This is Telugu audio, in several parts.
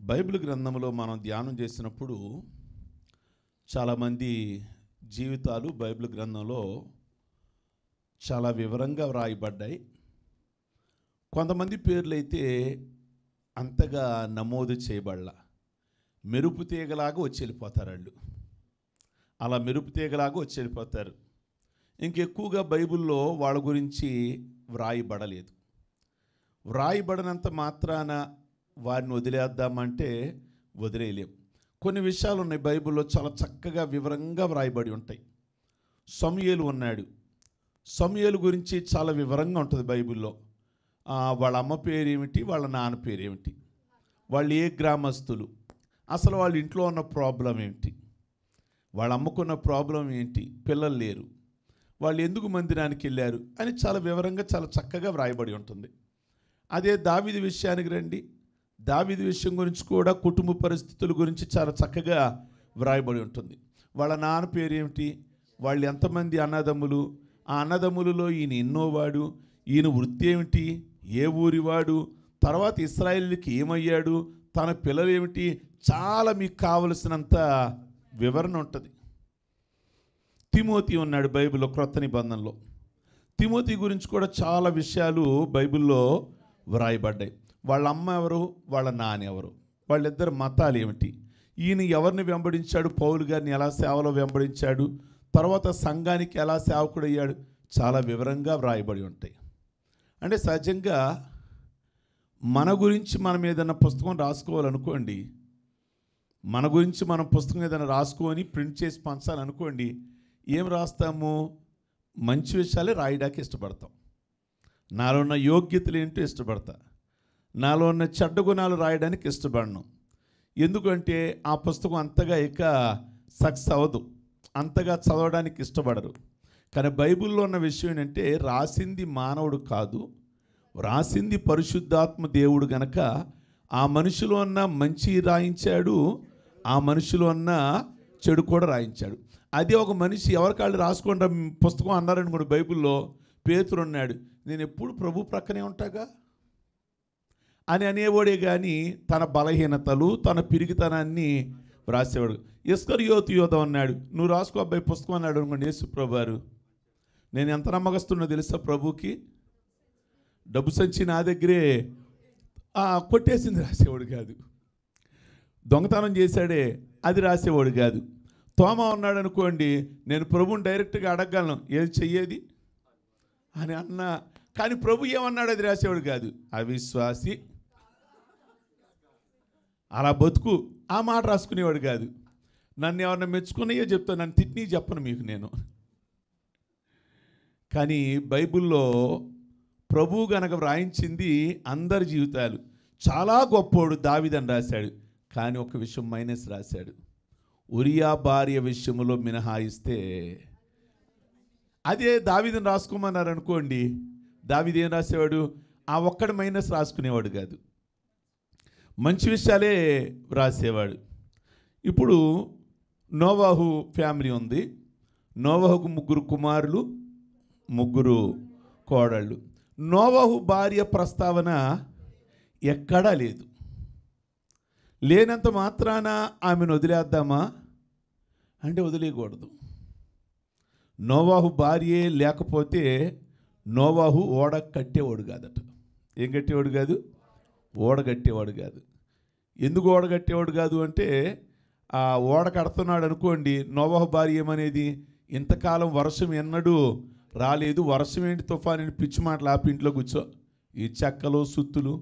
బైబిల్ గ్రంథంలో మనం ధ్యానం చేసినప్పుడు చాలామంది జీవితాలు బైబిల్ గ్రంథంలో చాలా వివరంగా వ్రాయబడ్డాయి. కొంతమంది పేర్లు అయితే అంతగా నమోదు చేయబడలా. మెరుపు తీగలాగా వచ్చి వెళ్ళిపోతారు వాళ్ళు. అలా మెరుపు తీగలాగా వచ్చి వెళ్ళిపోతారు. ఇంకెక్కువగా బైబిల్లో వాళ్ళ గురించి వ్రాయబడలేదు. వ్రాయబడినంత మాత్రాన వారిని వదిలేద్దామంటే వదిలేయలేం. కొన్ని విషయాలు ఉన్నాయి బైబిల్లో, చాలా చక్కగా వివరంగా వ్రాయబడి ఉంటాయి. సమూయేలు ఉన్నాడు. సమూయేలు గురించి చాలా వివరంగా ఉంటుంది బైబిల్లో. వాళ్ళ అమ్మ పేరేమిటి, వాళ్ళ నాన్న పేరేమిటి, వాళ్ళు ఏ గ్రామస్తులు, అసలు వాళ్ళ ఇంట్లో ఉన్న ప్రాబ్లం ఏమిటి, వాళ్ళ అమ్మకున్న ప్రాబ్లం ఏంటి, పిల్లలు లేరు, వాళ్ళు ఎందుకు మందిరానికి వెళ్ళారు అని చాలా వివరంగా చాలా చక్కగా వ్రాయబడి ఉంటుంది. అదే దావీదు విషయానికి రండి. దావీదు విషయం గురించి కూడా కుటుంబ పరిస్థితుల గురించి చాలా చక్కగా వ్రాయబడి ఉంటుంది. వాళ్ళ నాన్న పేరేమిటి, వాళ్ళు ఎంతమంది అన్నదమ్ములు, ఆ అన్నదమ్ములలో ఈయన ఎన్నోవాడు, ఈయన వృత్తి ఏమిటి, ఏ ఊరివాడు, తర్వాత ఇశ్రాయేలుకి ఏమయ్యాడు, తన పిల్లలు ఏమిటి, చాలా మీకు కావలసినంత వివరణ ఉంటుంది. తిమోతి ఉన్నాడు బైబిల్లో క్రొత్త నిబంధనలో. తిమోతి గురించి కూడా చాలా విషయాలు బైబిల్లో వ్రాయబడ్డాయి. వాళ్ళ అమ్మ ఎవరు, వాళ్ళ నాన్న ఎవరు, వాళ్ళిద్దరు మతాలు ఏమిటి, ఈయన ఎవరిని వెంబడించాడు, పౌలు గారిని ఎలా సేవలో వెంబడించాడు, తర్వాత సంఘానికి ఎలా సేవకుడయ్యాడు, చాలా వివరంగా వ్రాయబడి ఉంటాయి. అంటే సహజంగా మన గురించి మనం ఏదైనా పుస్తకం రాసుకోవాలనుకోండి, మన గురించి మనం పుస్తకం ఏదైనా రాసుకొని ప్రింట్ చేసి పంచాలనుకోండి, ఏం రాస్తాము, మంచి విషయాలే రాయడానికి ఇష్టపడతాం. నాలో ఉన్న యోగ్యతలు ఏంటో ఇష్టపడతా, నాలో ఉన్న చెడ్డ గుణాలు రాయడానికి ఇష్టపడను. ఎందుకంటే ఆ పుస్తకం అంతగా ఇక సక్సెస్ అవ్వదు, అంతగా చదవడానికి ఇష్టపడరు. కానీ బైబిల్లో ఉన్న విషయం ఏంటంటే, రాసింది మానవుడు కాదు, రాసింది పరిశుద్ధాత్మ దేవుడు గనక ఆ మనిషిలో ఉన్న మంచి రాయించాడు, ఆ మనిషిలో ఉన్న చెడు కూడా రాయించాడు. అదే ఒక మనిషి ఎవరికాళ్ళు రాసుకుంటా పుస్తకం అన్నారని కూడా బైబిల్లో పేతురు ఉన్నాడు, నేను ఎప్పుడు ప్రభు ప్రక్కనే ఉంటాగా అని అనేవాడే కానీ తన బలహీనతలు తన పిరిగితనాన్ని రాసేవాడు. ఇస్కరియోతు యోధ అన్నాడు, నువ్వు రాసుకో అబ్బాయి పుస్తకం అన్నాడు అనుకోండి. యేసు ప్రభువారు, నేను ఎంత నమ్మకస్తున్నా తెలుసా ప్రభుకి, డబ్బు సంచి నా దగ్గరే కొట్టేసింది రాసేవాడు కాదు, దొంగతనం చేశాడే అది రాసేవాడు కాదు. తోమ ఉన్నాడు అనుకోండి, నేను ప్రభుని డైరెక్ట్గా అడగగలను ఏది చెయ్యేది అని అన్నా, కానీ ప్రభు ఏమన్నాడు అది రాసేవాడు కాదు. అవిశ్వాసి, అలా బతుకు, ఆ మాట రాసుకునేవాడు కాదు. నన్ను ఎవరన్నా మెచ్చుకున్నాయో చెప్తాను, నన్ను తిట్టినీ చెప్పను మీకు నేను. కానీ బైబిల్లో ప్రభు గనక వ్రాయించింది అందరి జీవితాలు. చాలా గొప్పోడు దావీదని రాశాడు, కానీ ఒక విషయం మైనస్ రాశాడు. ఉరియా భార్య విషయంలో మినహాయిస్తే, అదే దావీదుని రాసుకోమన్నారు అనుకోండి, దావీదు ఏం రాసేవాడు, ఆ ఒక్కడి మైనస్ రాసుకునేవాడు కాదు, మంచి విషయాలే రాసేవాడు. ఇప్పుడు నోవాహు ఫ్యామిలీ ఉంది. నోవాహుకు 3 కుమారులు 3 కోడళ్ళు. నోవాహు భార్య ప్రస్తావన ఎక్కడా లేదు. లేనంత మాత్రాన ఆమెను వదిలేద్దామా అంటే వదిలేయకూడదు. నోవాహు భార్యే లేకపోతే నోవాహు ఓడ కట్టేవాడు కాదట. ఏం కట్టేవాడు కాదు, ఓడ కట్టేవాడు కాదు. ఎందుకు ఓడ కట్టేవాడు కాదు అంటే, ఆ ఓడ కడుతున్నాడు అనుకోండి, నోవాహు భార్య ఏమనేది, ఇంతకాలం వర్షం ఎన్నడూ రాలేదు, వర్షం ఏంటి తుఫాను పిచ్చి మాటలు ఆపి ఇంట్లో కూర్చో, ఈ చెక్కలు సుత్తులు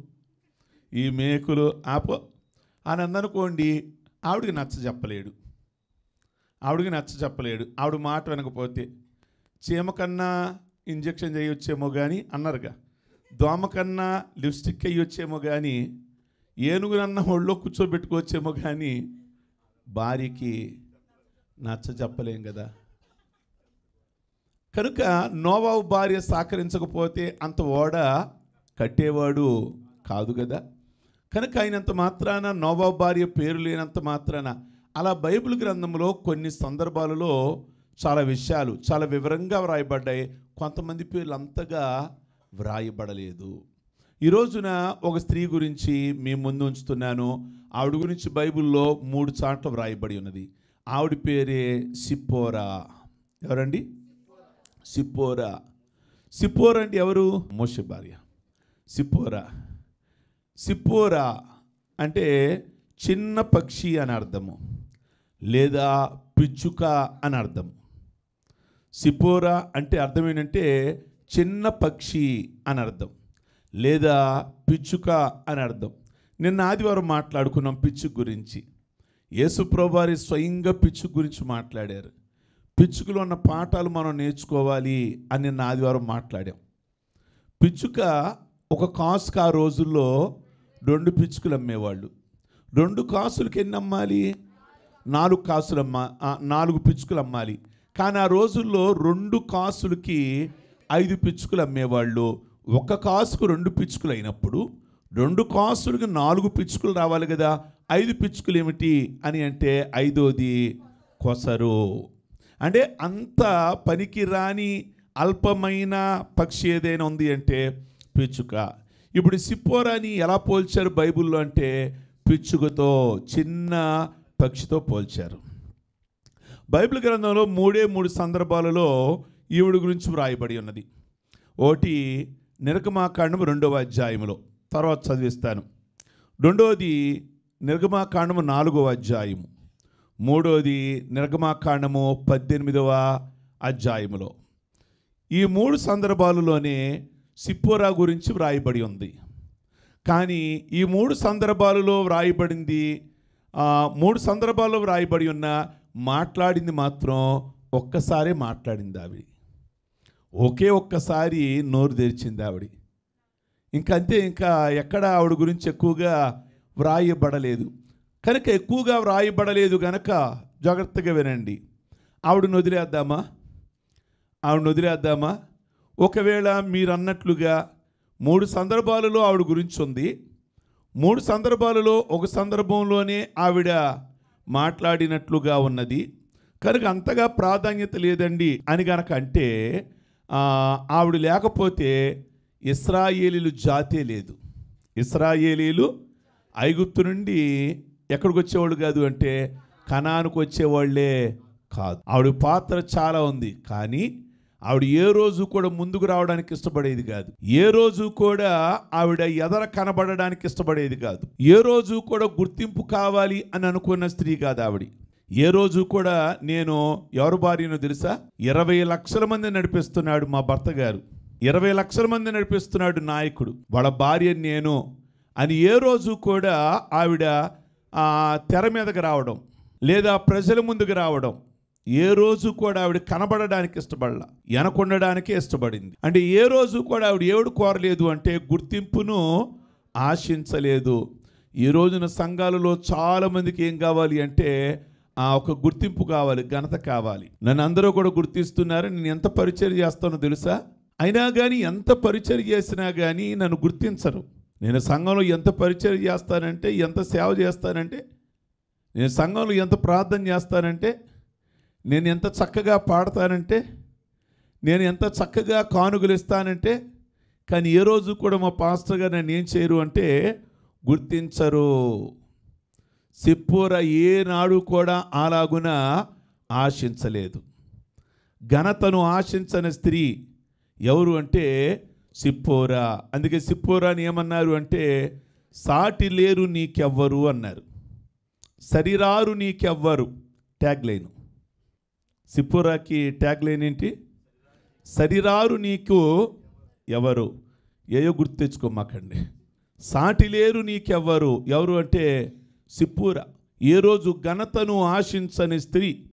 ఈ మేకులు ఆపో అని అందనుకోండి, ఆవిడికి నచ్చ చెప్పలేడు. ఆవిడ మాట వినకపోతే, చీమ కన్నా ఇంజక్షన్ చేయొచ్చేమో కానీ అన్నారుగా, దోమ కన్నా లిప్స్టిక్ అయ్యొచ్చేమో కానీ, ఏనుగునన్నా ఒళ్ళో కూర్చోబెట్టుకోవచ్చేమో కానీ భార్యకి నచ్చ చెప్పలేం కదా. కనుక నోవాహు భార్య సహకరించకపోతే అంత ఓడ కట్టేవాడు కాదు కదా. కనుక అయినంత మాత్రాన, నోవాహు భార్య పేరు లేనంత మాత్రాన, అలా బైబిల్ గ్రంథంలో కొన్ని సందర్భాలలో చాలా విషయాలు చాలా వివరంగా వ్రాయబడ్డాయి. కొంతమంది పేర్లు అంతగా వ్రాయబడలేదు. ఈ రోజున ఒక స్త్రీ గురించి మీ ముందు ఉంచుతున్నాను. ఆవిడ గురించి బైబిల్లో 3 చోట్ల వ్రాయబడి ఉన్నది. ఆవిడ పేరే సిప్పోరా. ఎవరండి? సిప్పోరా. సిప్పోరా అంటే ఎవరు? మోషే భార్య సిప్పోరా. సిప్పోరా అంటే చిన్న పక్షి అని అర్థము, లేదా పిచ్చుక అని అర్థం. సిప్పోరా అంటే అర్థం ఏంటంటే చిన్న పక్షి అని అర్థం, లేదా పిచ్చుక అని అర్థం. నిన్న ఆదివారం మాట్లాడుకున్నాం పిచ్చుక గురించి. యేసు ప్రభువారు స్వయంగా పిచ్చుక గురించి మాట్లాడారు. పిచ్చుకలో ఉన్న పాఠాలు మనం నేర్చుకోవాలి అని నిన్న ఆదివారం మాట్లాడాం. పిచ్చుక ఒక కాసుకు ఆ రోజుల్లో 2 పిచ్చుకలు అమ్మేవాళ్ళు. 2 కాసులకి ఎన్ని అమ్మాలి? 4 కాసులు 4 పిచ్చుకలు అమ్మాలి. కానీ ఆ రోజుల్లో 2 కాసులకి 5 పిచ్చుకలు అమ్మేవాళ్ళు. ఒక కాసుకు 2 పిచ్చుకలు అయినప్పుడు 2 కాసులకి 4 పిచ్చుకలు రావాలి కదా. 5 పిచ్చుకలు ఏమిటి అని అంటే 5వది కొసరు. అంటే అంత పనికి రాని అల్పమైన పక్షి ఏదైనా ఉంది అంటే పిచ్చుక. ఇప్పుడు సిప్పోరాని ఎలా పోల్చారు బైబిల్లో అంటే పిచ్చుకతో, చిన్న పక్షితో పోల్చారు. బైబిల్ గ్రంథంలో 3 సందర్భాలలో ఈవిడ గురించి వ్రాయబడి ఉన్నది. ఒకటి నిర్గమాకాండము 2వ అధ్యాయములో, తర్వాత చదివిస్తాను. 2వది నిర్గమాకాండము 4వ అధ్యాయము. 3వది నిర్గమాకాండము 18వ అధ్యాయములో. ఈ 3 సందర్భాలలోనే సిప్పోరా గురించి వ్రాయబడి ఉంది. కానీ ఈ 3 సందర్భాలలో వ్రాయబడింది, 3 సందర్భాల్లో వ్రాయబడి ఉన్న మాట్లాడింది మాత్రం ఒక్కసారే మాట్లాడింది ఆవిడ. ఒకే ఒక్కసారి నోరు తెరిచింది ఆవిడ. ఇంకంతే, ఇంకా ఎక్కడ ఆవిడ గురించి ఎక్కువగా వ్రాయబడలేదు. కనుక ఎక్కువగా వ్రాయబడలేదు కనుక జాగ్రత్తగా వినండి. ఆవిడను వదిలేద్దామా? ఒకవేళ మీరు అన్నట్లుగా 3 సందర్భాలలో ఆవిడ గురించి ఉంది. 3 సందర్భాలలో ఒక సందర్భంలోనే ఆవిడ మాట్లాడినట్లుగా ఉన్నది. కనుక అంతగా ప్రాధాన్యత లేదండి అని కనుక అంటే ఆవిడ లేకపోతే ఇశ్రాయేలీలు జాతే లేదు. ఇశ్రాయేలీలు ఐగుప్తు నుండి ఎక్కడికి వచ్చేవాళ్ళు కాదు అంటే కనానుకు వచ్చేవాళ్లే కాదు. ఆవిడ పాత్ర చాలా ఉంది, కానీ ఆవిడ ఏ రోజు కూడా ముందుకు రావడానికి ఇష్టపడేది కాదు. ఏ రోజు కూడా ఆవిడ ఎదర కనబడడానికి ఇష్టపడేది కాదు. ఏ రోజు కూడా గుర్తింపు కావాలి అని అనుకున్న స్త్రీ కాదు ఆవిడ. ఏ రోజు కూడా నేను ఎవరు భార్యనో తెలుసా? 20 లక్షల మంది నడిపిస్తున్నాడు మా భర్త గారు, 20 లక్షల మంది నడిపిస్తున్నాడు నాయకుడు, వాళ్ళ భార్య నేను అని ఏ రోజు కూడా ఆవిడ తెర మీదకి రావడం లేదా ప్రజల ముందుకు రావడం ఏ రోజు కూడా ఆవిడ కనబడడానికి ఇష్టపడలా, వెనకొండడానికే ఇష్టపడింది. అంటే ఏ రోజు కూడా ఆవిడ ఏడు కోరలేదు అంటే గుర్తింపును ఆశించలేదు. ఈ రోజున సంఘాలలో చాలామందికి ఏం కావాలి అంటే ఒక గుర్తింపు కావాలి, ఘనత కావాలి. నన్ను అందరూ కూడా గుర్తిస్తున్నారు, నేను ఎంత పరిచయం చేస్తానో తెలుసా? అయినా కానీ ఎంత పరిచయం చేసినా కానీ నన్ను గుర్తించరు. నేను సంఘంలో ఎంత పరిచయం చేస్తానంటే, ఎంత సేవ చేస్తానంటే, నేను సంఘంలో ఎంత ప్రార్థన చేస్తానంటే, నేను ఎంత చక్కగా పాడతానంటే, నేను ఎంత చక్కగా కానుకలు ఇస్తానంటే, కానీ ఏ రోజు కూడా మా పాస్టర్ గారు నన్ను ఏం చేయరు అంటే గుర్తించరు. సిప్పోరా ఏనాడు కూడా అలాగున ఆశించలేదు. ఘనతను ఆశించని స్త్రీ ఎవరు అంటే సిప్పోరా. అందుకే సిప్పోరాని ఏమన్నారు అంటే సాటి లేరు నీకెవ్వరు అన్నారు. సరిరారు నీకెవ్వరు ట్యాగ్ లైన్. సిప్పోరాకి ట్యాగ్ లైన్ ఏంటి? సరిరారు నీకు ఎవరు. ఏయో గుర్తు తెచ్చుకోమాకండి. సాటి లేరు నీకెవ్వరు. ఎవరు అంటే సిప్పోరా. ఏ రోజు ఘనతను ఆశించని స్త్రీ.